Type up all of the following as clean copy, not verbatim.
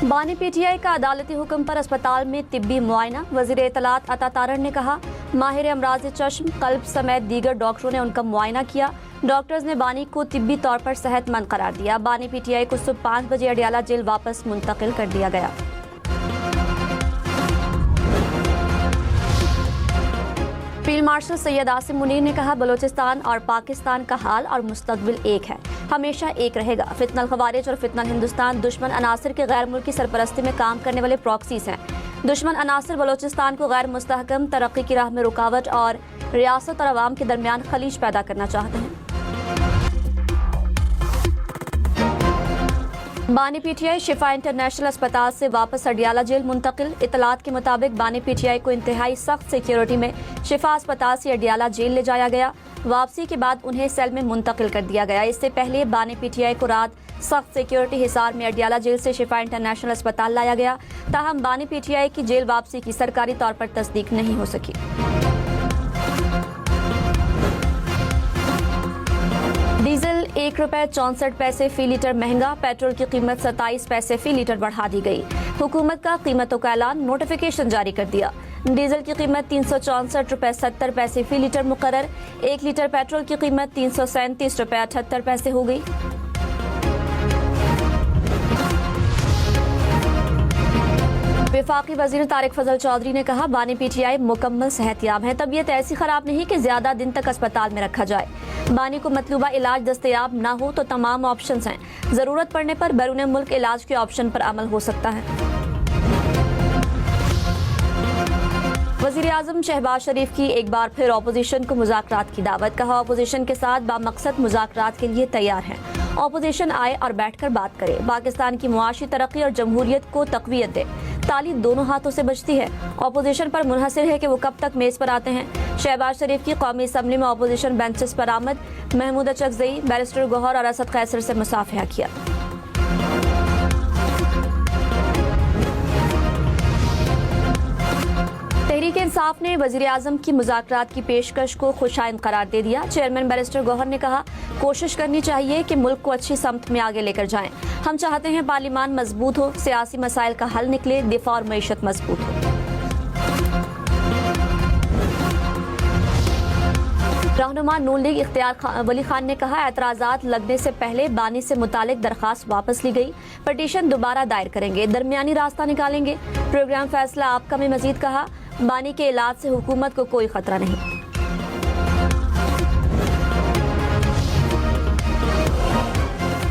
बानी पीटीआई का अदालती हुक्म पर अस्पताल में तिब्बी मुआयना। वजीर इत्तलात अता तारड़ ने कहा, माहिर अमराज चश्म कल्ब समेत दीगर डॉक्टरों ने उनका मुआयना किया। डॉक्टर्स ने बानी को तिब्बी तौर पर सेहतमंद करार दिया। बानी पीटीआई को सुबह 5 बजे अडियाला जेल वापस मुंतकिल कर दिया गया। फील्ड मार्शल सैयद आसिम मुनीर ने कहा, बलूचिस्तान और पाकिस्तान का हाल और मुस्तकबिल एक है, हमेशा एक रहेगा। फितनल खवारिज और फितनल हिंदुस्तान दुश्मन अनासर के गैर मुल्की सरपरस्ती में काम करने वाले प्रॉक्सीज हैं। दुश्मन अनासर बलूचिस्तान को गैर मुस्तहकम तरक्की की राह में रुकावट और रियासत और अवाम के दरमियान खलीज पैदा करना चाहते हैं। बानी पीटीआई शिफा इंटरनेशनल अस्पताल से वापस अडियाला जेल मुंतकिल। इतलात के मुताबिक बानी पीटीआई को इंतहाई सख्त सिक्योरिटी में शिफा अस्पताल से अडियाला जेल ले जाया गया। वापसी के बाद उन्हें सेल में मुंतकिल कर दिया गया। इससे पहले बानी पीटीआई को रात सख्त सिक्योरिटी हिसार में अडियाला जेल से शिफा इंटरनेशनल अस्पताल लाया गया। ताहम बानी पीटीआई की जेल वापसी की सरकारी तौर पर तस्दीक नहीं हो सकी। डीजल ₹1.64 फी लीटर महंगा। पेट्रोल की कीमत 27 पैसे फी लीटर बढ़ा दी गई। हुकूमत का कीमतों का ऐलान, नोटिफिकेशन जारी कर दिया। डीजल की कीमत ₹364.70 फी लीटर मुकर्रर। 1 लीटर पेट्रोल की कीमत ₹337.78 हो गई। वफाकी वजीर तारिक फजल चौधरी ने कहा, बानी पीटीआई मुकम्मल सेहतयाब है। तबीयत ऐसी खराब नहीं कि ज्यादा दिन तक अस्पताल में रखा जाए। बानी को मतलूबा इलाज दस्तयाब न हो तो तमाम ऑप्शंस हैं। जरूरत पड़ने पर बैरून मुल्क इलाज के ऑप्शन पर अमल हो सकता है। वज़ीर आज़म शहबाज शरीफ की एक बार फिर अपोजिशन को मुज़ाकरात की दावत। कहा, अपोजिशन के साथ बामकसद मुज़ाकरात के लिए तैयार हैं। अपोजिशन आए और बैठकर बात करे। पाकिस्तान की मुआशी तरक्की और जमहूरियत को तक़वियत दे। ताली दोनों हाथों से बजती है। अपोजिशन पर मुनहसर है कि वो कब तक मेज पर आते हैं। शहबाज शरीफ की कौमी असम्बली में अपोजिशन बेंचेस पर आमद। महमूद चकजई, बैरिस्टर गौहर और असद कैसर से मुसाफिहा किया। तहरीक इंसाफ ने वज़ीर आज़म की मुज़ाकरात की पेशकश को खुशाइंद करार दे दिया। चेयरमैन बैरिस्टर गौहर ने कहा, कोशिश करनी चाहिए कि मुल्क को अच्छी समत में आगे लेकर जाएं। हम चाहते हैं पार्लिमान मजबूत हो, सियासी मसाइल का हल निकले, दिफा और मईशत मजबूत हो। रहनुमा नून लीग इख्तियार वली खान ने कहा, एतराज़ात लगने से पहले बानी से मुतालिक दरखास्त वापस ली गई। पटिशन दोबारा दायर करेंगे, दरमियानी रास्ता निकालेंगे। प्रोग्राम फैसला आपका में मजीद कहा, बानी के इलाज से हुकूमत को कोई खतरा नहीं।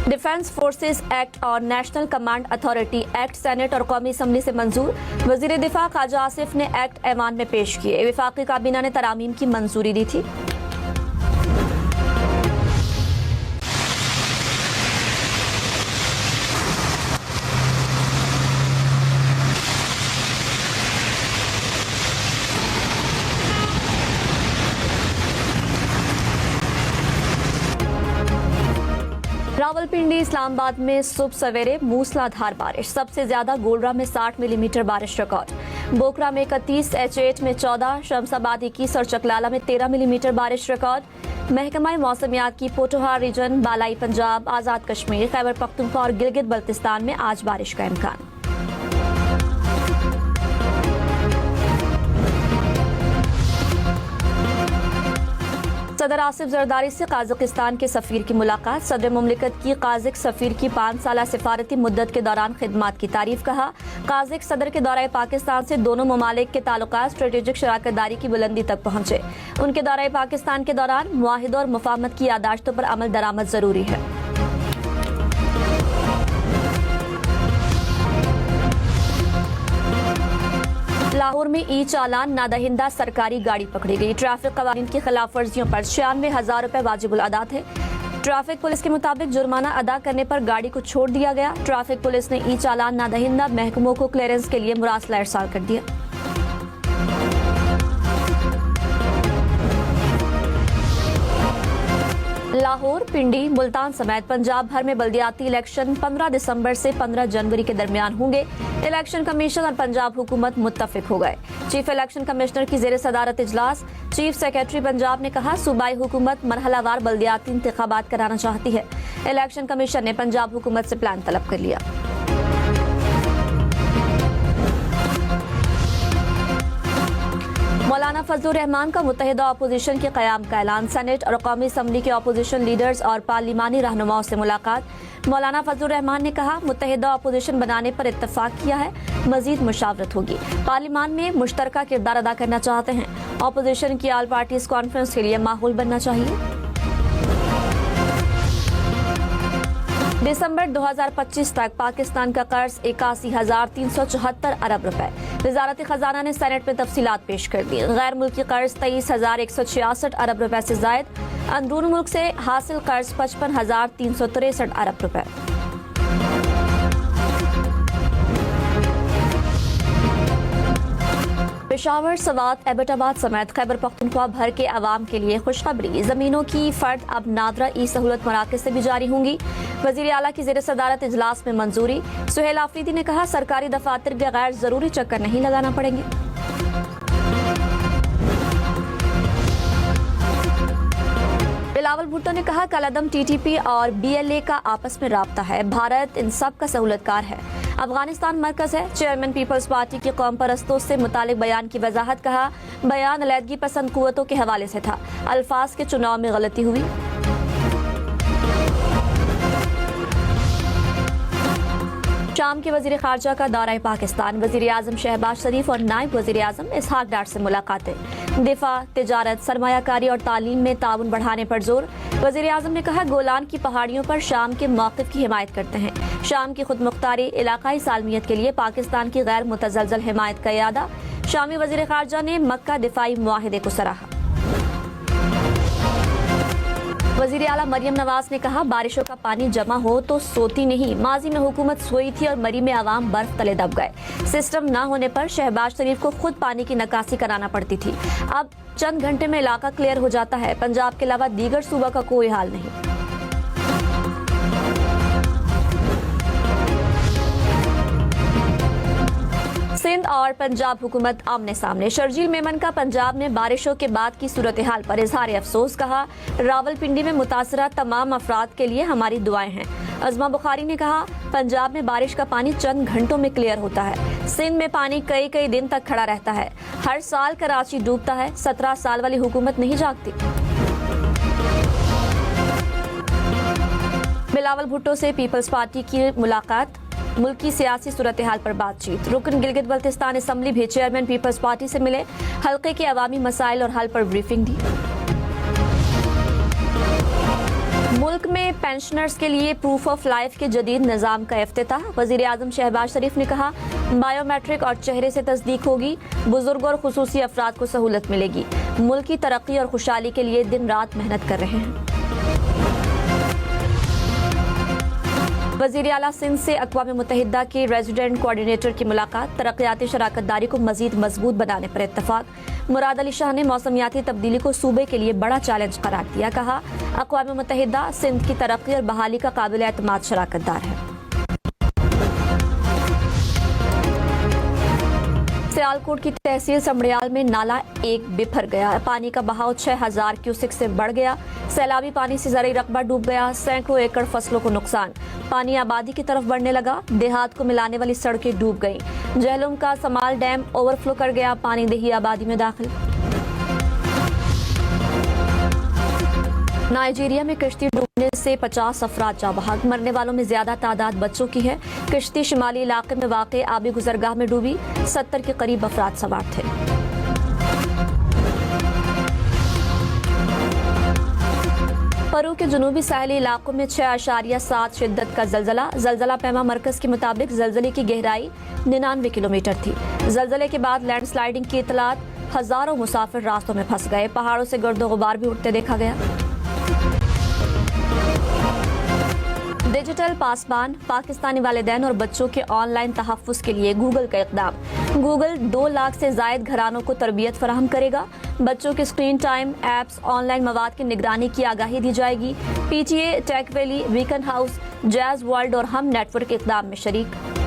डिफेंस फोर्सेस एक्ट और national command authority act senate और कौमी असम्बली से मंजूर। वजीर दिफा ख्वाजा आसिफ ने एक्ट ऐवान में पेश किए। वफाकी काबीना ने तरामीम की मंजूरी दी थी। रावलपिंडी इस्लामाबाद में सुबह सवेरे मूसलाधार बारिश। सबसे ज्यादा गोलरा में 60 मिलीमीटर बारिश रिकॉर्ड। बोकरा में 31, H8 में 14, शमसाबाद 21 और चकलाला में 13 मिलीमीटर बारिश रिकॉर्ड। महकमा मौसमियात की पोठोहार रीजन, बालाई पंजाब, आज़ाद कश्मीर, खैबर पख्तूनख्वा और गिलगित बल्तिस्तान में आज बारिश का इम्कान। सदर आसिफ जरदारी से काज़किस्तान के सफीर की मुलाकात। सदर मुमलिकत की काज़िक सफीर की 5 साला सिफारती मुद्दत के दौरान खिदमात की तारीफ। कहा, काज़िक सदर के दौरे पाकिस्तान से दोनों ममालिक के ताल्लुकात स्ट्रेटेजिक शराकतदारी की बुलंदी तक पहुंचे। उनके दौरे पाकिस्तान के दौरान मुआहिदों और मुफाहमत की यादाश्तों पर अमल दरामद जरूरी है। लाहौर में ई चालान नादहिंदा सरकारी गाड़ी पकड़ी गई। ट्रैफिक कवानीन की खिलाफ वर्जियों पर 96,000 रुपए वाजिबुल अदा थे। ट्रैफिक पुलिस के मुताबिक जुर्माना अदा करने पर गाड़ी को छोड़ दिया गया। ट्रैफिक पुलिस ने ई चालान नादहिंदा महकमों को क्लियरेंस के लिए मुरासला इरसाल कर दिया। लाहौर, पिंडी, मुल्तान समेत पंजाब भर में बल्दियाती इलेक्शन 15 दिसंबर से 15 जनवरी के दरमियान होंगे। इलेक्शन कमीशन और पंजाब हुकूमत मुत्तफिक हो गए। चीफ इलेक्शन कमिश्नर की जेर सदारत इजलास। चीफ सेक्रेटरी पंजाब ने कहा, सूबाई हुकूमत मरहलावार बल्दियाती इंतखाबात कराना चाहती है। इलेक्शन कमीशन ने पंजाब हुकूमत से प्लान तलब कर लिया। मौलाना फजलुर रहमान का मुत्तहिदा अपोजिशन के क़याम का ऐलान। सेनेट और कौमी असम्बली के अपोजिशन लीडर्स और पार्लिमानी रहनुमाओं से मुलाकात। मौलाना फजलुर रहमान ने कहा, मुत्तहिदा अपोजिशन बनाने पर इत्तफाक किया है, मजीद मुशावरत होगी। पार्लिमान में मुश्तरका किरदार अदा करना चाहते हैं। अपोजिशन की ऑल पार्टीज कॉन्फ्रेंस के लिए माहौल बनना चाहिए। दिसंबर 2025 तक पाकिस्तान का कर्ज 81,374 अरब रुपए। वजारत खजाना ने सेनेट में तफसीलात पेश कर दी। गैर मुल्की कर्ज 23,166 अरब रुपए से जायद। अंदरून मुल्क से हासिल कर्ज 55,363 अरब रुपए। पेशावर, सवात, एबटाबाद समेत खैबर पख्तूनख्वा भर के अवाम के लिए खुशखबरी। जमीनों की फर्द अब नादरा ई सहूलत मराकज से भी जारी होंगी। वजीर आला की ज़ेर सदारत इजलास में मंजूरी। सुहेल आफरीदी ने कहा, सरकारी दफातर के गैर जरूरी चक्कर नहीं लगाना पड़ेंगे। बिलावल भुट्टो ने कहा, कलअदम TTP और BLA का आपस में राब्ता है। भारत इन सब का सहूलतकार है। अफगानिस्तान मरकज है। चेयरमैन पीपल्स पार्टी के कौम परस्तों से मुतालिक बयान की वजाहत। कहा, बयान अलहदगी पसंद कुव्वतों के हवाले से था। अल्फाज के चुनाव में गलती हुई। शाम के वजीर खारजा का दौरा पाकिस्तान। वजीर आजम शहबाज शरीफ और नायब वजीर आजम इसहाक डार से मुलाकातें। दिफा, तिजारत, सरमायाकारी और तालीम में ताउन बढ़ाने पर जोर। वजीर आजम ने कहा, गोलान की पहाड़ियों पर शाम के मौक़िफ़ की हिमायत करते हैं। शाम की खुद मुख्तारी इलाकाई सालमियत के लिए पाकिस्तान की गैर मुतज़लज़ल हिमायत का इरादा। शामी वजीर खारजा ने मक्का दिफाई मुआहिदे को सराहा। वजीर आला मरियम नवाज ने कहा, बारिशों का पानी जमा हो तो सोती नहीं। माजी में हुकूमत सोई थी और मरी में आवाम बर्फ तले दब गए। सिस्टम न होने पर शहबाज शरीफ को खुद पानी की निकासी कराना पड़ती थी। अब चंद घंटे में इलाका क्लियर हो जाता है। पंजाब के अलावा दीगर सूबा का कोई हाल नहीं। सिंध और पंजाब हुकूमत आमने सामने। शर्जील मेमन का पंजाब में बारिशों के बाद की सूरत हाल पर इजहार अफसोस। कहा, रावलपिंडी में मुतासरा तमाम अफराद के लिए हमारी दुआएं हैं। अजमा बुखारी ने कहा, पंजाब में बारिश का पानी चंद घंटों में क्लियर होता है। सिंध में पानी कई कई दिन तक खड़ा रहता है। हर साल कराची डूबता है। 17 साल वाली हुकूमत नहीं जागती। बिलावल भुट्टो से पीपल्स पार्टी की मुलाकात। मुल्की सियासी सूरत हाल पर बातचीत। रुकन गिलगित बल्तिस्तान असम्बली भी चेयरमैन पीपल्स पार्टी से मिले। हल्के के अवामी मसाइल और हल पर ब्रीफिंग दी। मुल्क में पेंशनर्स के लिए प्रूफ ऑफ लाइफ के जदीद निज़ाम का इफ्तिताह। वजीर आजम शहबाज शरीफ ने कहा, बायोमेट्रिक और चेहरे से तस्दीक होगी। बुजुर्ग और खुसूसी अफराद को सहूलत मिलेगी। मुल्क की तरक्की और खुशहाली के लिए दिन रात मेहनत कर रहे हैं। वज़ीर आला सिंध से अक़वाम मुत्तहिदा के रेजिडेंट कोऑर्डिनेटर की मुलाकात। तरक्याती शराकतदारी को मजीद मजबूत बनाने पर इत्तफाक। मुराद अली शाह ने मौसमियाती तब्दीली को सूबे के लिए बड़ा चैलेंज करार दिया। कहा, अक़वाम मुत्तहिदा सिंध की तरक्की और बहाली का काबिल एतमाद शराकतदार है। सियालकोट की तहसील समड़ियाल में नाला एक बिफर गया। पानी का बहाव 6000 क्यूसेक से बढ़ गया। सैलाबी पानी से ज़रई रकबा डूब गया। सैकड़ों एकड़ फसलों को नुकसान। पानी आबादी की तरफ बढ़ने लगा। देहात को मिलाने वाली सड़कें डूब गईं। जहलुम का समाल डैम ओवरफ्लो कर गया। पानी दही आबादी में दाखिल। नाइजीरिया में कश्ती डूबने से 50 अफराद जाँ बहक। मरने वालों में ज्यादा तादाद बच्चों की है। कश्ती शिमाली इलाके में वाक़े आबी गुजरगाह में डूबी। 70 के करीब अफराद सवार थे। परू के जुनूबी साहली इलाकों में 6.7 शिद्दत का जलजला। जलजला पैमा मरकज के मुताबिक जलजले की गहराई 99 किलोमीटर थी। जलजले के बाद लैंडस्लाइडिंग की इतलात। हजारों मुसाफिर रास्तों में फंस गए। पहाड़ों से गर्दो गुबार भी उठते देखा गया। डिजिटल पासबान। पाकिस्तानी वालिदैन और बच्चों के ऑनलाइन तहफ़्फ़ुज़ के लिए गूगल का इक़दाम। गूगल 2 लाख से ज़ायद घरानों को तरबियत फराहम करेगा। बच्चों के स्क्रीन टाइम, ऐप्स, ऑनलाइन मवाद की निगरानी की आगाही दी जाएगी। PTA, Tech Valley, Beaconhouse, Jazz World और हम नेटवर्क इक़दाम में शरीक।